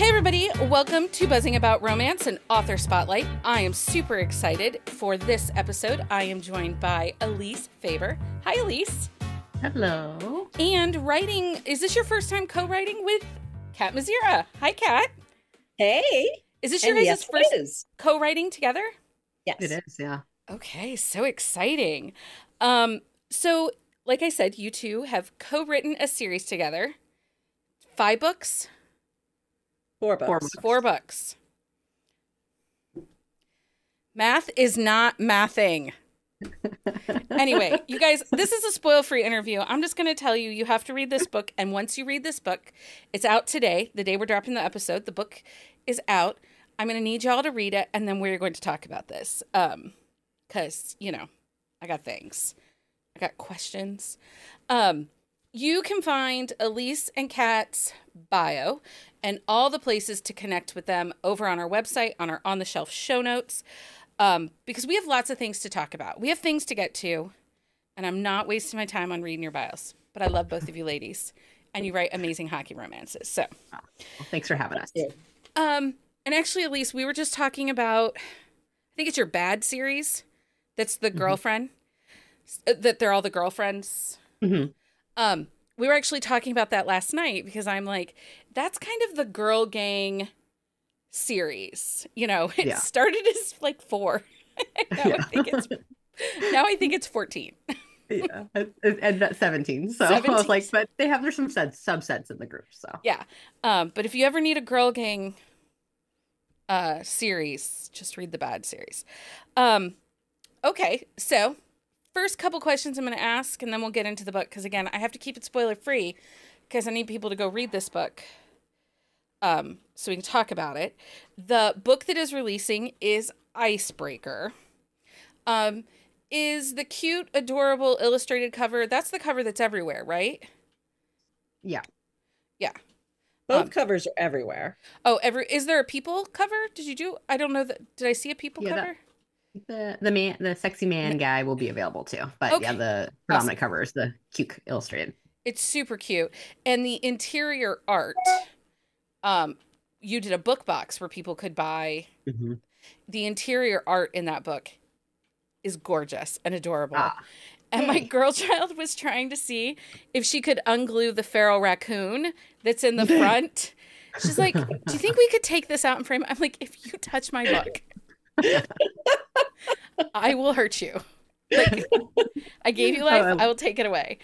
Hey everybody, welcome to Buzzing About Romance and Author Spotlight. I am super excited for this episode. I am joined by Elise Faber. Hi Elise. Hello. And writing, is this your first time co-writing with Kat Mizera? Hi Kat. Hey. Is this your guys' first co-writing together? Yes. It is, yeah. Okay, so exciting. So like I said, you two have co-written a series together. 5 books? 4 books. 4 books. Math is not mathing. Anyway, you guys, this is a spoil-free interview. I'm just going to tell you, you have to read this book. And once you read this book, it's out today, the day we're dropping the episode. The book is out. I'm going to need y'all to read it. And then we're going to talk about this. Because, you know, I got things. I got questions. You can find Elise and Kat's bio and all the places to connect with them over on our website, on our On the Shelf show notes, because we have lots of things to talk about. We have things to get to, and I'm not wasting my time on reading your bios, but I love both of you ladies, and you write amazing hockey romances. So, well, thanks for having us. And actually, Elise, we were just talking about, I think it's your Bad series. That's the girlfriend, that they're all the girlfriends. Mm-hmm. We were actually talking about that last night because I'm like, that's kind of the girl gang series. You know, it started as like 4. now I think it's 14. Yeah, and that's 17. So 17. I was like, but they have, there's some subsets in the group. So yeah. But if you ever need a girl gang series, just read the Bad series. Okay, so first couple questions I'm going to ask, and then we'll get into the book. Because, again, I have to keep it spoiler-free because I need people to go read this book so we can talk about it. The book that is releasing is Icebreaker. Is the cute, adorable, illustrated cover, that's the cover that's everywhere, right? Yeah. Yeah. Both covers are everywhere. Oh, is there a people cover? I don't know. Did I see a people cover? The sexy man guy will be available too, but yeah, the predominant cover is the cute illustrated. It's super cute, and the interior art. You did a book box where people could buy. Mm-hmm. The interior art in that book is gorgeous and adorable. And my girl child was trying to see if she could unglue the feral raccoon that's in the front. She's like, "Do you think we could take this out and frame it?" I'm like, "If you touch my book." I will hurt you. Like, I gave you life. I will take it away.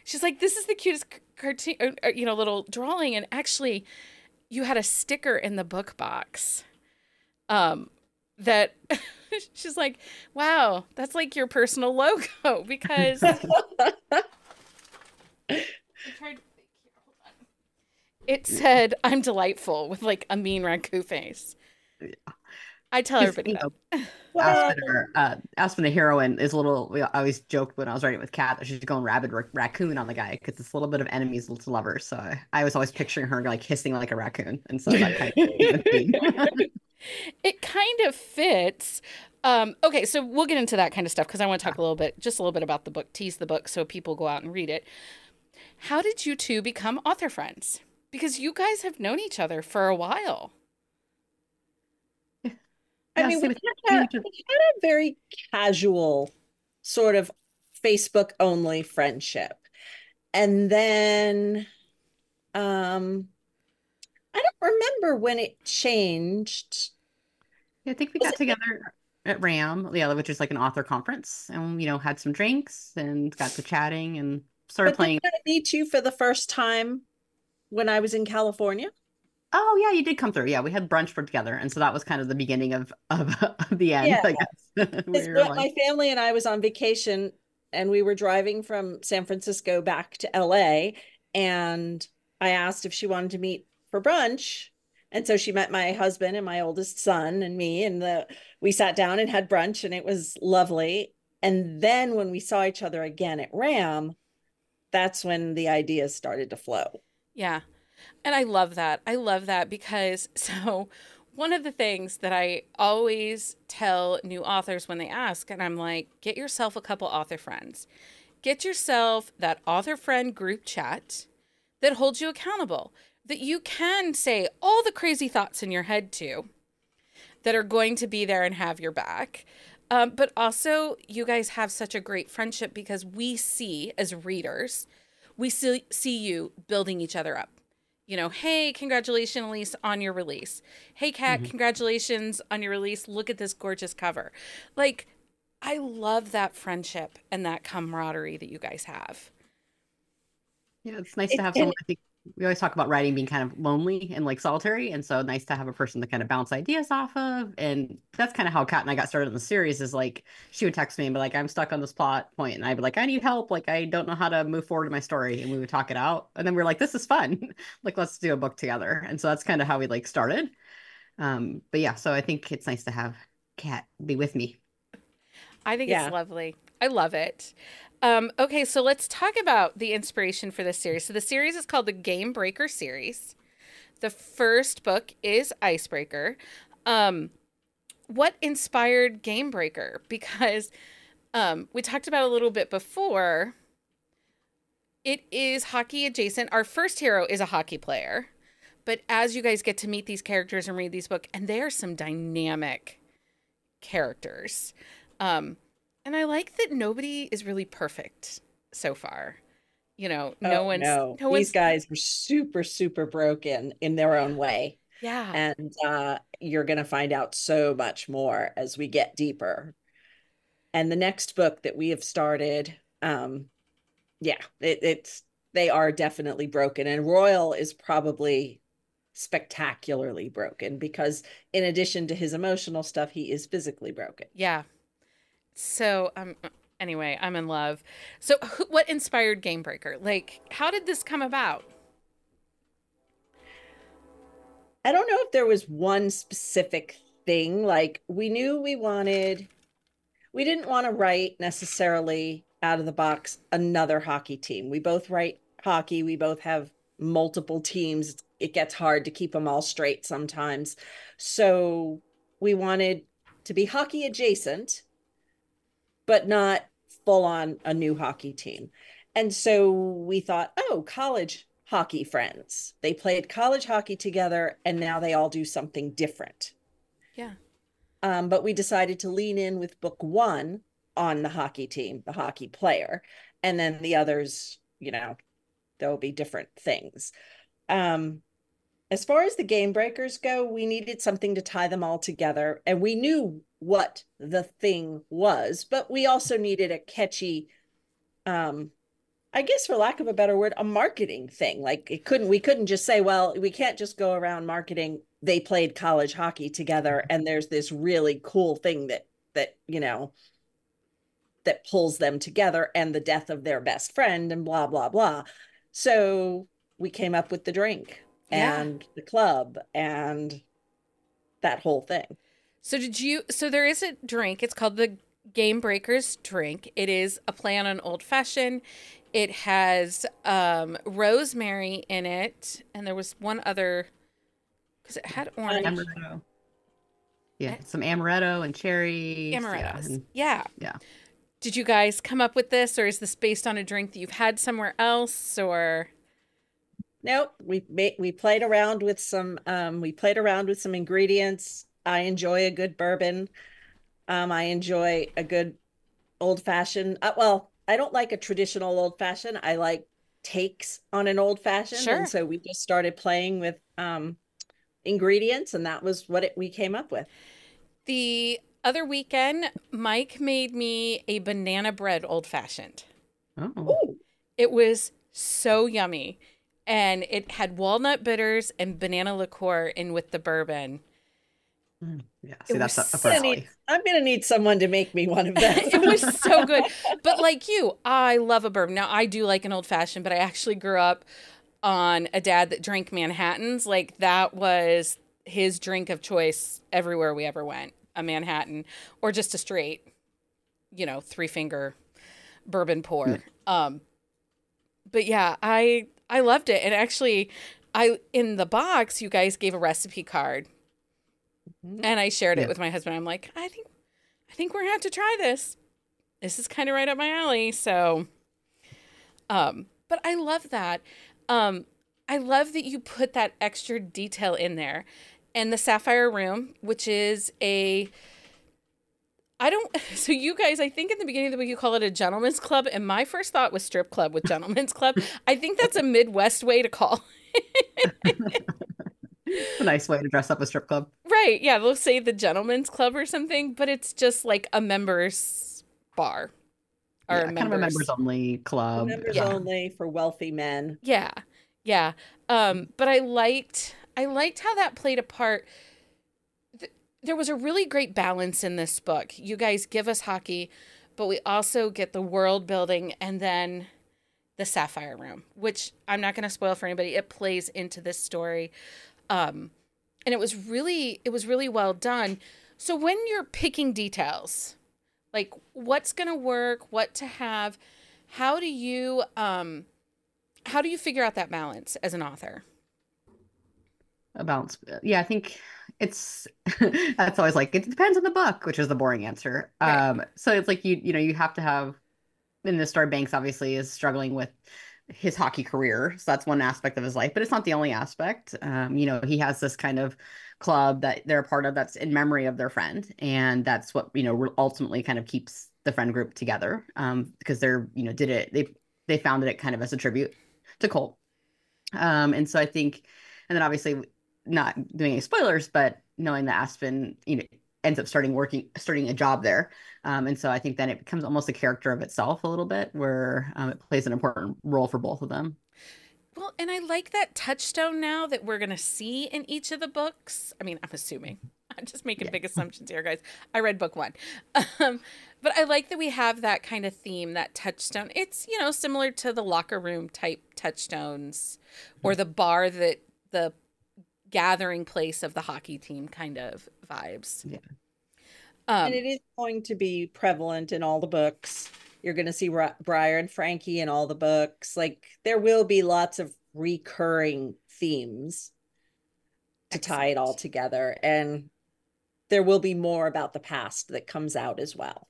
She's like, this is the cutest cartoon, little drawing. And actually, you had a sticker in the book box. That she's like, wow, that's like your personal logo because. It said, "I'm delightful" with like a mean raccoon face. Yeah. I tell everybody that. Aspen, the heroine, is a little. I always joked when I was writing with Kat that she's going rabid raccoon on the guy because it's a little bit of enemies to lovers. So I was always picturing her like hissing like a raccoon, and so that kind of it kind of fits. Okay, so we'll get into that kind of stuff because I want to talk a little bit about the book, tease the book, so people go out and read it. How did you two become author friends? Because you guys have known each other for a while. I mean, we had a very casual sort of Facebook-only friendship. And then I don't remember when it changed. Yeah, I think we got together at RAM, which is like an author conference, and had some drinks and got to chatting and started playing. Did I meet you for the first time when I was in California? Oh yeah, you did come through. Yeah, we had brunch together, and so that was kind of the beginning of the end. Yeah. I guess. My family and I was on vacation, and we were driving from San Francisco back to LA, and I asked if she wanted to meet for brunch, and so she met my husband and my oldest son and me, and we sat down and had brunch, and it was lovely. And then when we saw each other again at RAM, that's when the ideas started to flow. Yeah. And I love that. I love that because one of the things that I always tell new authors when they ask, and I'm like, get yourself a couple author friends. Get yourself that author friend group chat that holds you accountable. that you can say all the crazy thoughts in your head to, that are going to be there and have your back. But also, you guys have such a great friendship because we see, as readers, we see you building each other up. You know, hey, congratulations, Elise, on your release. Hey, Kat, congratulations on your release. Look at this gorgeous cover. Like, I love that friendship and that camaraderie that you guys have. Yeah, it's nice to have someone. I think we always talk about writing being kind of lonely and like solitary, and so nice to have a person to kind of bounce ideas off of. And that's kind of how Kat and I got started in the series. Is like she would text me and be like, "I'm stuck on this plot point," and I'd be like, "I need help. Like I don't know how to move forward in my story," and we would talk it out. And then we were like, "This is fun. Like let's do a book together." And so that's kind of how we like started. But yeah, so I think it's nice to have Kat be with me. I think it's lovely. I love it. Okay, so let's talk about the inspiration for this series. So the series is called the Game Breaker series. The first book is Icebreaker. What inspired Game Breaker? Because we talked about a little bit before. It is hockey adjacent. Our first hero is a hockey player. But as you guys get to meet these characters and read these books, and they are some dynamic characters. And I like that nobody is really perfect so far. You know, no one's. These guys were super, super broken in their own way. Yeah. And you're going to find out so much more as we get deeper. And the next book that we have started, they are definitely broken. And Royal is probably spectacularly broken because in addition to his emotional stuff, he is physically broken. Yeah. So, anyway, I'm in love. So what inspired Game Breaker? Like, how did this come about? I don't know if there was one specific thing. Like, we knew we didn't want to write necessarily out of the box another hockey team. We both write hockey. We both have multiple teams. It gets hard to keep them all straight sometimes. So we wanted to be hockey adjacent, but not full on a new hockey team. And so we thought, oh, college hockey friends. They played college hockey together and now they all do something different. Yeah. But we decided to lean in with book one on the hockey team, the hockey player, and then the others, you know, there'll be different things. As far as the game breakers go, we needed something to tie them all together. And we knew what the thing was, but we also needed a catchy, I guess for lack of a better word, a marketing thing. Like we couldn't just say, well, we can't just go around marketing. They played college hockey together and there's this really cool thing that, you know, that pulls them together and the death of their best friend and blah, blah, blah. So we came up with the drink and the club and that whole thing. So there is a drink. It's called the Game Breakers drink. It is a play on an old fashioned. It has rosemary in it. And there was one other, because it had orange. Amaretto. Yeah, some amaretto and cherries. Amarettos. Yeah. Yeah. Did you guys come up with this, or is this based on a drink that you've had somewhere else, or? Nope. We played around with some ingredients. I enjoy a good bourbon. I enjoy a good old fashioned. Well, I don't like a traditional old fashioned. I like takes on an old fashioned. Sure. And so we just started playing with ingredients, and that was what we came up with. The other weekend, Mike made me a banana bread old fashioned. Oh. It was so yummy. And it had walnut bitters and banana liqueur in with the bourbon. Yeah, see, that's a personality. I'm going to need someone to make me one of those. It was so good. But like you, I love a bourbon. Now, I do like an old fashioned, but I actually grew up on a dad that drank Manhattans. Like, that was his drink of choice everywhere we ever went. A Manhattan or just a straight, you know, 3-finger bourbon pour. But yeah, I loved it. And actually, in the box, you guys gave a recipe card. And I shared it with my husband. I'm like, I think we're gonna have to try this. This is kind of right up my alley. So, but I love that. I love that you put that extra detail in there. And the Sapphire Room, which is a I don't so you guys, I think in the beginning of the book you call it a gentleman's club, and my first thought was strip club with gentleman's club. I think that's a Midwest way to call. It's a nice way to dress up a strip club. Right. Yeah, they'll say the gentleman's club or something, but it's just like a members bar or Yeah, kind of a members. members only club. Members Yeah. only for wealthy men. Yeah. Yeah. But I liked how that played a part. There was a really great balance in this book. You guys give us hockey, but we also get the world building and then the Sapphire Room, which I'm not going to spoil for anybody. It plays into this story. And it was really well done. So when you're picking details, like what's going to work, what to have, how do you figure out that balance as an author? A balance. Yeah, I think it's that's always like it depends on the book, which is the boring answer. Right. So it's like you have to have in this story, Banks obviously is struggling with his hockey career. So that's one aspect of his life, but it's not the only aspect. He has this kind of club that they're a part of that's in memory of their friend. And that's what, ultimately kind of keeps the friend group together. Because they founded it kind of as a tribute to Colt. And so I think, and then obviously not doing any spoilers, but knowing that Aspen, ends up starting a job there. And so I think then it becomes almost a character of itself a little bit where it plays an important role for both of them. Well, and I like that touchstone now that we're going to see in each of the books. I mean, I'm assuming. I'm just making big assumptions here, guys. I read book one. But I like that we have that kind of theme, that touchstone. It's, similar to the locker room type touchstones or the bar that the gathering place of the hockey team kind of vibes. Yeah. And it is going to be prevalent in all the books. You're going to see Briar and Frankie in all the books. Like there will be lots of recurring themes to tie it all together. And there will be more about the past that comes out as well.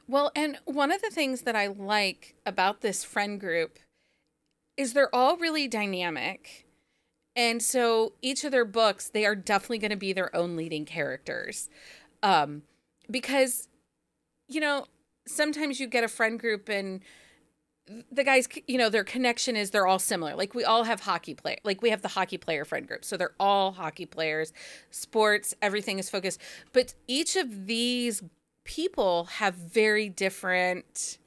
Well, and one of the things that I like about this friend group is they're all really dynamic. And so each of their books, they are definitely going to be their own leading characters. Because, sometimes you get a friend group and the guys, their connection is they're all similar. Like we all have hockey play. Like we have the hockey player friend group. So they're all hockey players, sports, everything is focused. But each of these people have very different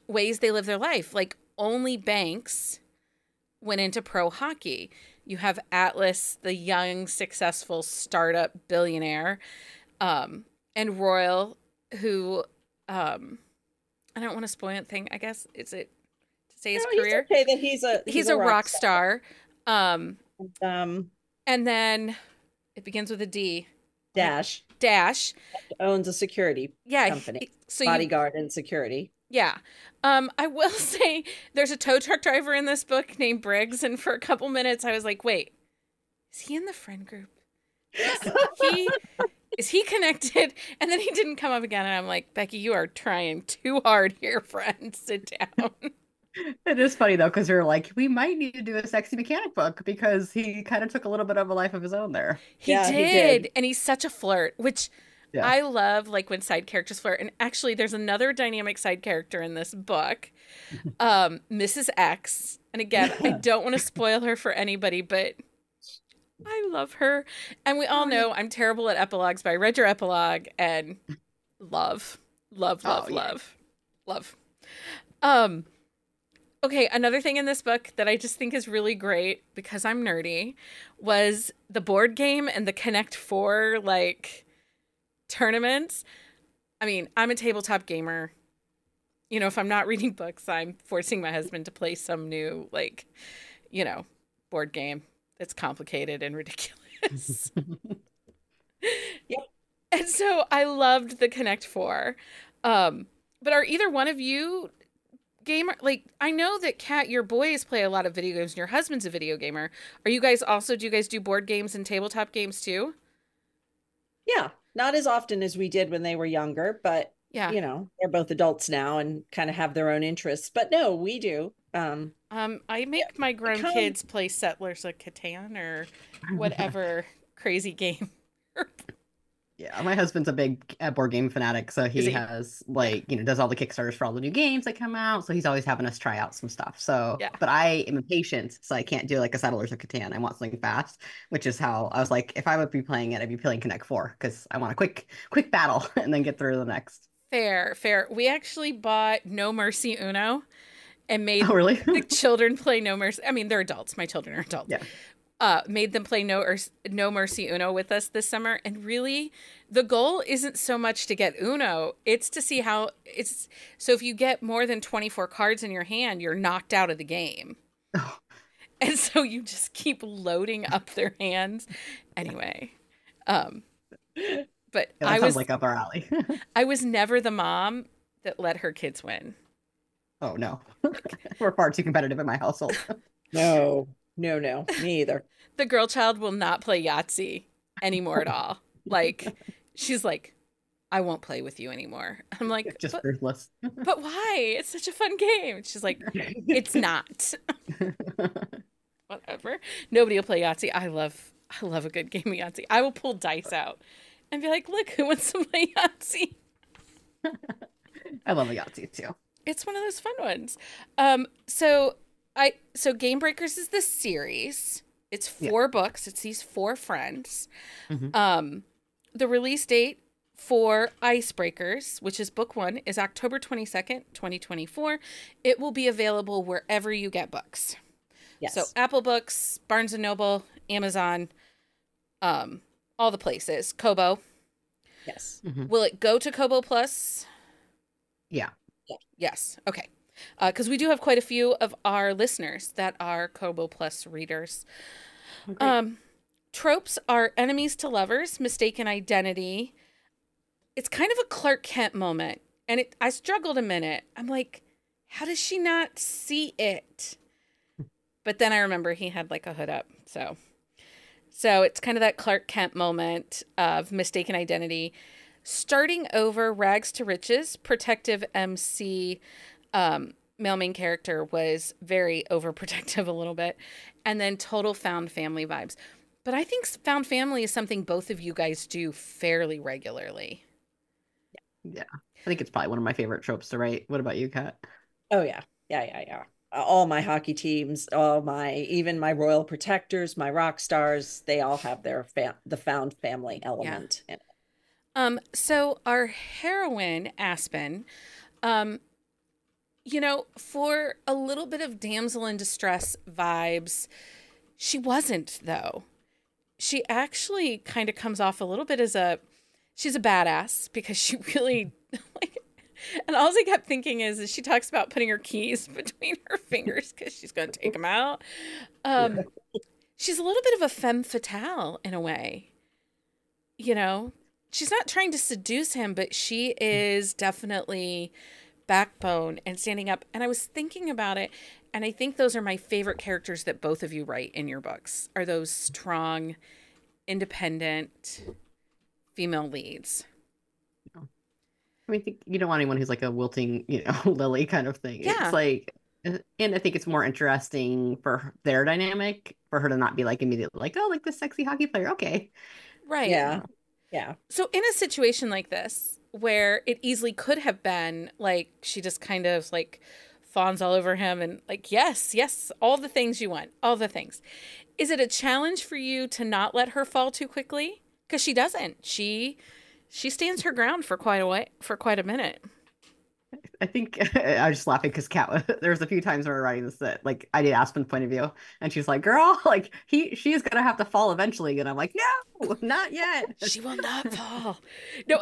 ways they live their life. Like only Banks went into pro hockey. You have Atlas, the young, successful startup billionaire, and Royal, who I don't want to spoil anything. I guess is it to say his career? He's okay that he's a rock star. Um, and then it begins with a D. Dash owns a security company, bodyguard and security. Yeah. I will say there's a tow truck driver in this book named Briggs, and for a couple minutes I was like, wait, is he in the friend group? Is he connected? And then he didn't come up again, and I'm like, Becky, you are trying too hard here, friend. Sit down. It is funny though, because you're like, we might need to do a sexy mechanic book because he kind of took a little bit of a life of his own there. He did. And he's such a flirt, which yeah. I love, like when side characters flirt. And actually, there's another dynamic side character in this book, Mrs. X. And again, I don't want to spoil her for anybody, but I love her. And we all know I'm terrible at epilogues, but I read your epilogue and love. Okay, another thing in this book that I just think is really great because I'm nerdy was the board game and the Connect Four tournaments. I mean, I'm a tabletop gamer. If I'm not reading books, I'm forcing my husband to play some new board game that's complicated and ridiculous. Yep. And so I loved the Connect Four. But are either one of you gamer? I know that Kat, your boys play a lot of video games and your husband's a video gamer. Do you guys do board games and tabletop games too? Yeah, not as often as we did when they were younger, but Yeah. They're both adults now and kind of have their own interests. But no, we do. I make my grown Come, kids play Settlers of Catan or whatever crazy game. Yeah, my husband's a big board game fanatic, so Is he he? has Yeah. like, does all the Kickstarters for all the new games that come out. So he's always having us try out some stuff. So, Yeah. but I am impatient, so I can't do like a Settlers of Catan. I want something fast, which is how I was like, if I would be playing it, I'd be playing Connect 4 because I want a quick battle and then get through the next. Fair, fair. We actually bought No Mercy Uno and Oh, made really? the children play No Mercy. I mean, they're adults. My children are adults. Yeah. Made them play No Mercy Uno with us this summer, and really, the goal isn't so much to get Uno; it's to see how it's. So if you get more than 24 cards in your hand, you're knocked out of the game, Oh, and so you just keep loading up their hands. Anyway, um, but yeah, that sounds like up our alley. I was never the mom that let her kids win. Oh no, we're far too competitive in my household. no, no, me either. The girl child will not play Yahtzee anymore at all. Like, she's like, I won't play with you anymore. I'm like, Just ruthless. but why? It's such a fun game. She's like, it's not. Whatever. Nobody will play Yahtzee. I love a good game of Yahtzee. I will pull dice out and be like, look, who wants to play Yahtzee? I love a Yahtzee too. It's one of those fun ones. So Game Breakers is this series. It's 4 books. It's these 4 friends. Mm-hmm. The release date for Icebreakers, which is book 1, is October 22nd, 2024. It will be available wherever you get books. Yes. So Apple Books, Barnes & Noble, Amazon, all the places. Kobo. Yes. Mm-hmm. Will it go to Kobo Plus? Yeah. Yes. Okay. Because we do have quite a few of our listeners that are Kobo Plus readers. Okay. Tropes are enemies to lovers, mistaken identity. It's kind of a Clark Kent moment. And I struggled a minute. I'm like, how does she not see it? But then I remember he had like a hood up. So it's kind of that Clark Kent moment of mistaken identity. Starting over, rags to riches, protective MC, male main character was very overprotective a little bit. And then total found family vibes. But I think found family is something both of you guys do fairly regularly. Yeah. I think it's probably one of my favorite tropes to write. What about you, Kat? Oh yeah. Yeah. All my hockey teams, even my royal protectors, my rock stars, they all have the found family element in it. So our heroine, Aspen, for a little bit of damsel in distress vibes, she wasn't, though. She actually kind of comes off a little bit as she's a badass because she really, and all I kept thinking is she talks about putting her keys between her fingers because she's going to take them out. She's a little bit of a femme fatale in a way. She's not trying to seduce him, but she is definitely backbone and standing up. And I was thinking about it, and I think those are my favorite characters that both of you write in your books, are those strong, independent female leads. I mean, I think you don't want anyone who's like a wilting, lily kind of thing. Yeah. It's like, and I think it's more interesting for their dynamic for her to not be like immediately like, oh, like this sexy hockey player. Okay. Right. Yeah. So in a situation like this, where it easily could have been like she just kind of like fawns all over him and like, yes, all the things you want, all the things. Is it a challenge for you to not let her fall too quickly? Because she doesn't. She stands her ground for quite a minute. I think I was just laughing because Kat, there was a few times when we were writing this that like I did Aspen's point of view, and she's like, "Girl, like she is gonna have to fall eventually," and I'm like, "No, not yet. She will not fall." No,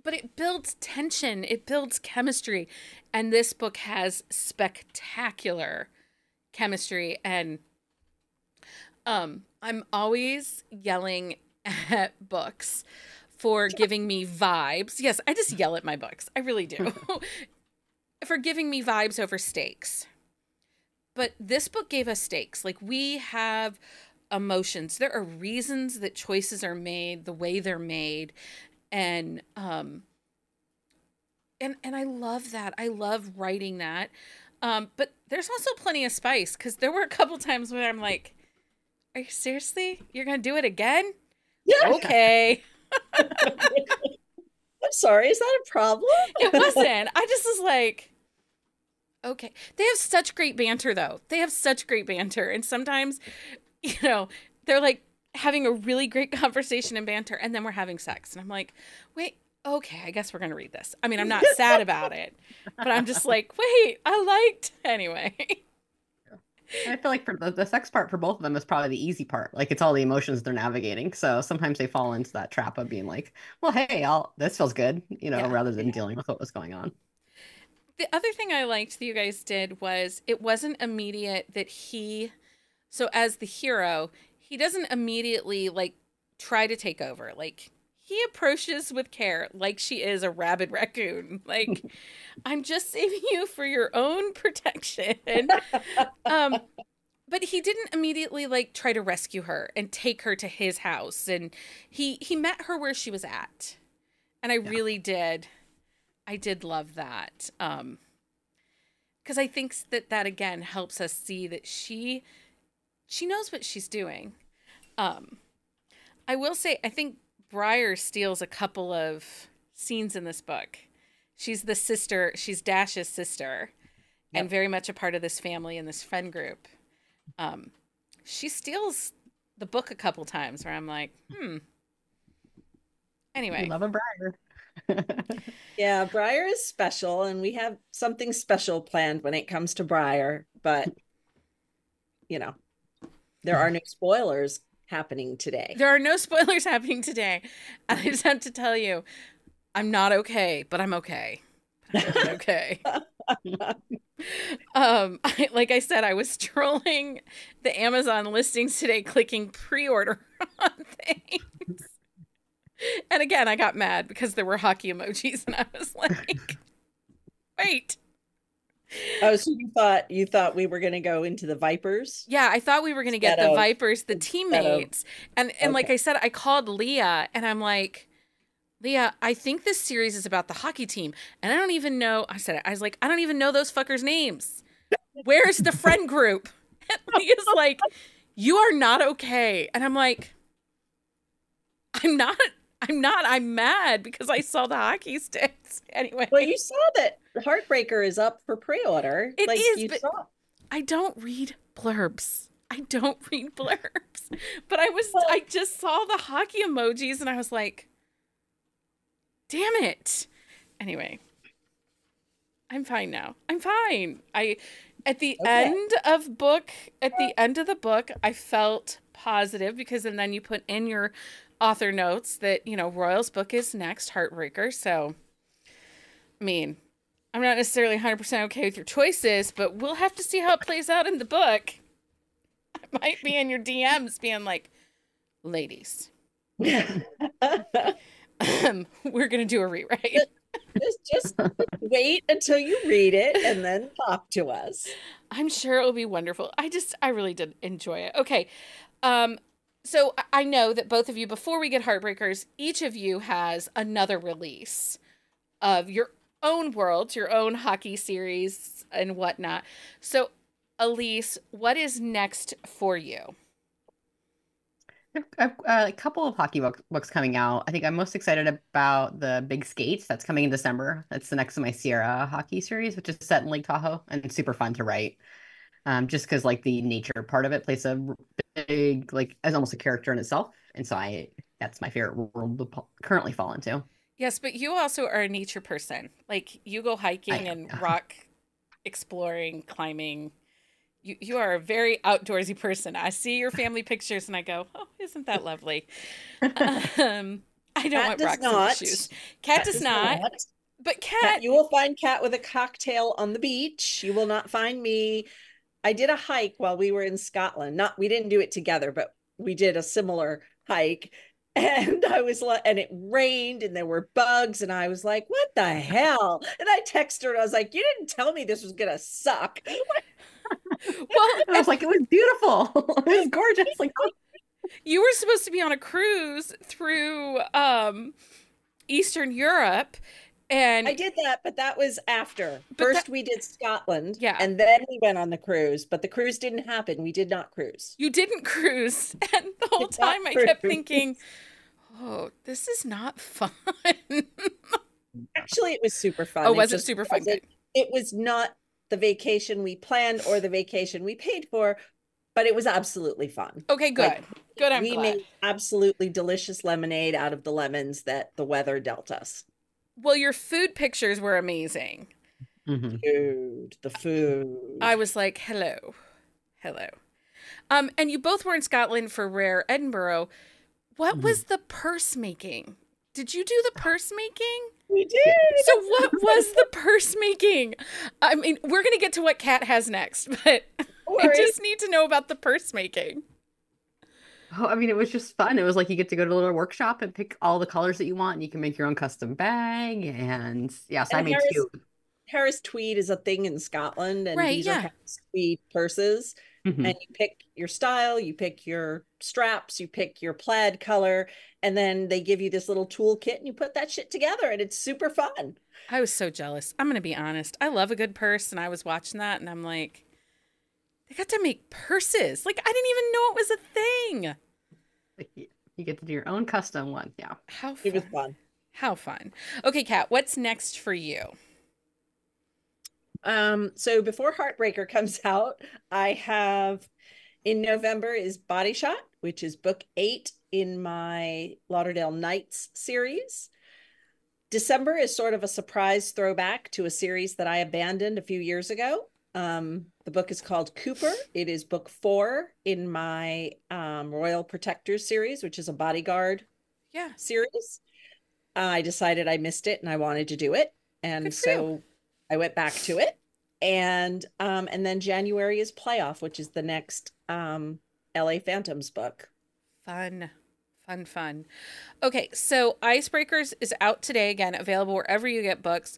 but it builds tension, it builds chemistry, and this book has spectacular chemistry, and I'm always yelling at books for giving me vibes. Yes, I just yell at my books. I really do. For giving me vibes over stakes. But this book gave us stakes. Like, we have emotions. There are reasons that choices are made the way they're made. And and I love that. I love writing that. But there's also plenty of spice, because there were a couple times where I'm like, are you seriously? You're going to do it again? Yeah. Okay. I'm sorry, is that a problem? It wasn't. I just was like, okay. They have such great banter, though. They have such great banter. And sometimes, they're like having a really great conversation and banter, and then we're having sex. And I'm like, wait, okay, I guess we're going to read this. I mean, I'm not sad about it, but I'm just like, wait, I liked. Anyway. I feel like for the sex part for both of them is probably the easy part. Like it's all the emotions they're navigating. So sometimes they fall into that trap of being like, well, hey, this feels good, rather than dealing with what was going on. The other thing I liked that you guys did was it wasn't immediate that so as the hero, he doesn't immediately like try to take over. Like he approaches with care, like she is a rabid raccoon. Like, I'm just saving you for your own protection. But he didn't immediately like try to rescue her and take her to his house. And he met her where she was at. And I really did. I did love that. Because I think that again helps us see that she knows what she's doing. I will say, I think Briar steals a couple of scenes in this book. She's the sister, she's Dash's sister, and very much a part of this family and this friend group. She steals the book a couple times where I'm like, Anyway. Love a Briar. Yeah, Briar is special, and we have something special planned when it comes to Briar, but there are no spoilers happening today. There are no spoilers happening today. And I just have to tell you, I'm not okay, but I'm okay. I'm okay. Like I said, I was trolling the Amazon listings today, clicking pre-order on things. And again, I got mad because there were hockey emojis, and I was like, wait. Oh, so you thought we were going to go into the Vipers? Yeah, I thought we were going to get the Vipers, the teammates. And like I said, I called Leah, and I'm like, Leah, I think this series is about the hockey team. And I don't even know, I was like, I don't even know those fuckers' names. Where's the friend group? And Leah's like, you are not okay. And I'm like, I'm mad because I saw the hockey sticks. Anyway. Well, you saw that Heartbreaker is up for pre-order. It is, but I don't read blurbs. But I just saw the hockey emojis and I was like, damn it. Anyway. I'm fine now. I'm fine. At the end of the book, I felt positive because then you put in your author notes that, Royal's book is next, Heartbreaker. So, I mean, I'm not necessarily 100% okay with your choices, but we'll have to see how it plays out in the book. I might be in your DMs being like, ladies, we're going to do a rewrite. Just wait until you read it and then talk to us. I'm sure it will be wonderful. I really did enjoy it. Okay. So I know that both of you, before we get Heartbreakers, each of you has another release of your own world, your own hockey series and whatnot. So Elise, what is next for you? A couple of hockey books coming out. I think I'm most excited about the Big Skates that's coming in December. That's the next of my Mizera hockey series, which is set in Lake Tahoe and it's super fun to write. Just because like the nature part of it plays a big, like as almost a character in itself. And so that's my favorite world to currently fall into. Yes, but you also are a nature person. Like you go hiking and rock exploring, climbing. You are a very outdoorsy person. I see your family pictures and I go, oh, isn't that lovely? I don't want rocks in my shoes. Kat does not. But Kat, you will find Kat with a cocktail on the beach. You will not find me. I did a hike while we were in Scotland. We didn't do it together, but we did a similar hike. And and it rained and there were bugs. And I was like, what the hell? And I texted her and I was like, you didn't tell me this was going to suck. Well, I was like, it was beautiful. It was gorgeous. Like, you were supposed to be on a cruise through Eastern Europe. And I did that, but that was after. But First, that- we did Scotland, Yeah. and then we went on the cruise. But the cruise didn't happen. We did not cruise. you didn't cruise. And the whole Did not time I kept cruise. thinking, oh, this is not fun. Actually, it was super fun. Oh, was it just super fun? wasn't- It was not the vacation we planned or the vacation we paid for, but it was absolutely fun. Okay, good. Like, Good, I'm we glad. made absolutely delicious lemonade out of the lemons that the weather dealt us. Well, your food pictures were amazing. Mm-hmm. Food, the food. I was like, hello. Hello. And you both were in Scotland for Rare Edinburgh. What was the purse making? Did you do the purse making? We did. So what was the purse making? I mean, we're going to get to what Kat has next, but I Worry. just need to know about the purse making. Oh, I mean, it was just fun. It was like you get to go to a little workshop and pick all the colors that you want, and you can make your own custom bag. And yeah, so I And made two. Harris tweed is a thing in Scotland, and Right, these yeah. are Harris tweed purses. Mhm. And you pick your style, you pick your straps, you pick your plaid color, and then they give you this little toolkit and you put that shit together, and it's super fun. I was so jealous. I'm going to be honest. I love a good purse, and I was watching that, and I'm like, they got to make purses. Like, I didn't even know it was a thing. Like, you get to do your own custom one. Yeah. How fun. It was fun. How fun. Okay, Kat, what's next for you? So before Heartbreaker comes out, I have in November is Body Shot, which is book 8 in my Lauderdale Nights series. December is sort of a surprise throwback to a series that I abandoned a few years ago. The book is called Cooper. It is book 4 in my Royal Protectors series, which is a bodyguard series. I decided I missed it and I wanted to do it. And so I went back to it. And then January is Playoff, which is the next LA Phantoms book. Fun. Okay, so Icebreakers is out today, again, available wherever you get books.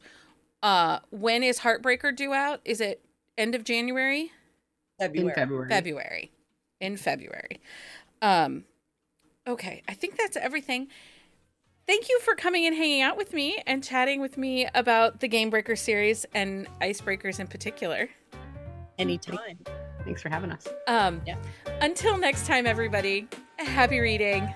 When is Heartbreaker due out? Is it end of January? February. In February. Okay, I think that's everything. Thank you for coming and hanging out with me and chatting with me about the Game Breaker series and Icebreakers in particular. Anytime. Thanks for having us. Until next time, everybody, happy reading.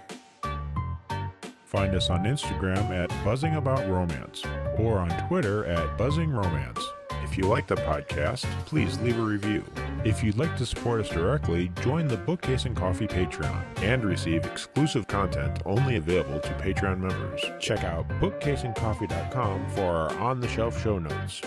Find us on Instagram at BuzzingAboutRomance or on Twitter at BuzzingRomance. If you like the podcast, please leave a review. If you'd like to support us directly, join the Bookcase and Coffee Patreon and receive exclusive content only available to Patreon members. Check out bookcaseandcoffee.com for our on-the-shelf show notes.